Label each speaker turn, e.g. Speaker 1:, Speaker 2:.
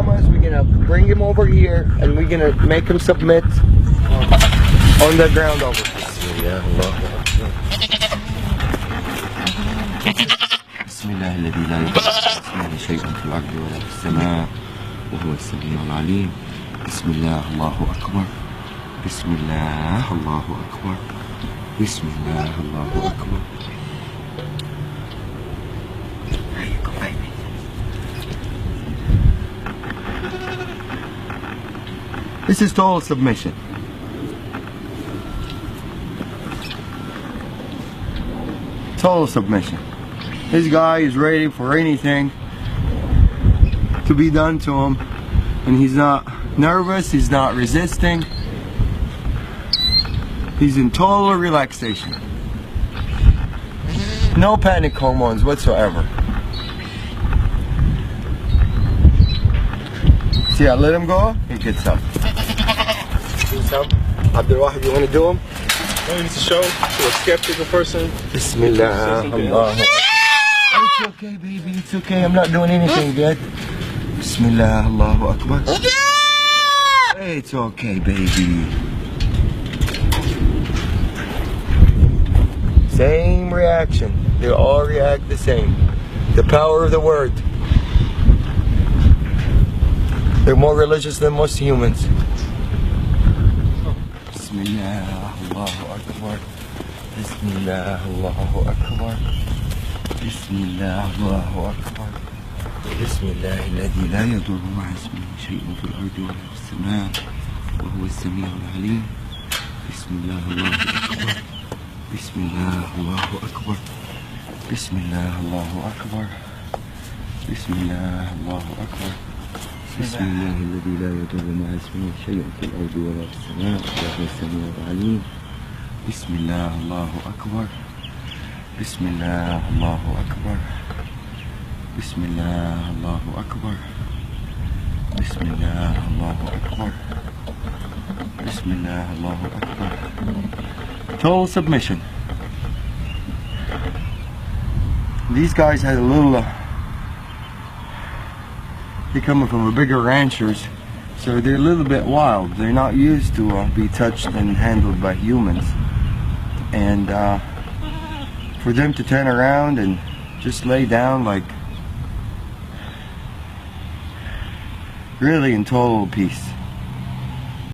Speaker 1: us. We're gonna bring him over here and we're gonna make him submit on the ground over here.
Speaker 2: بسم الله الذي لا يضر شيء في الأرض ولا في السماء وهو السميع العليم. بسم الله الله أكبر. بسم الله الله أكبر. بسم الله الله أكبر. There you go, baby. This is total submission. Total submission. This guy is ready for anything to be done to him, and he's not nervous, he's not resisting. He's in total relaxation. No panic hormones whatsoever. See, I let him go, he gets up. Do some. Abdul Wahid, you want to do him?
Speaker 3: You need to show to a skeptical person.
Speaker 2: Bismillah. It's okay, baby. It's okay. I'm not doing anything yet. Bismillah. Allahu Akbar. It's okay, baby.
Speaker 1: Same reaction. They all react the same. The power of the word. They're more religious than most humans.
Speaker 2: Bismillah. Allahu Akbar. Bismillah. Allahu Akbar. Bismillah. Allahu Akbar. بسم الله الذي لا يضر مع اسمه شيء في الأرض ولا في السماء وهو السميع العليم. بسم الله الله أكبر. بسم الله الله أكبر. بسم الله الله أكبر. بسم الله الله أكبر. بسم الله الذي لا يضر مع اسمه شيء في الأرض ولا في السماء وهو السميع العليم. بسم الله الله أكبر. بسم الله الله أكبر. بسم الله الله أكبر. بسم الله الله أكبر. بسم الله الله أكبر. Total submission. These guys had a little they're coming from a bigger ranchers, so they're a little bit wild. They're not used to be touched and handled by humans, and for them to turn around and just lay down like really in total peace.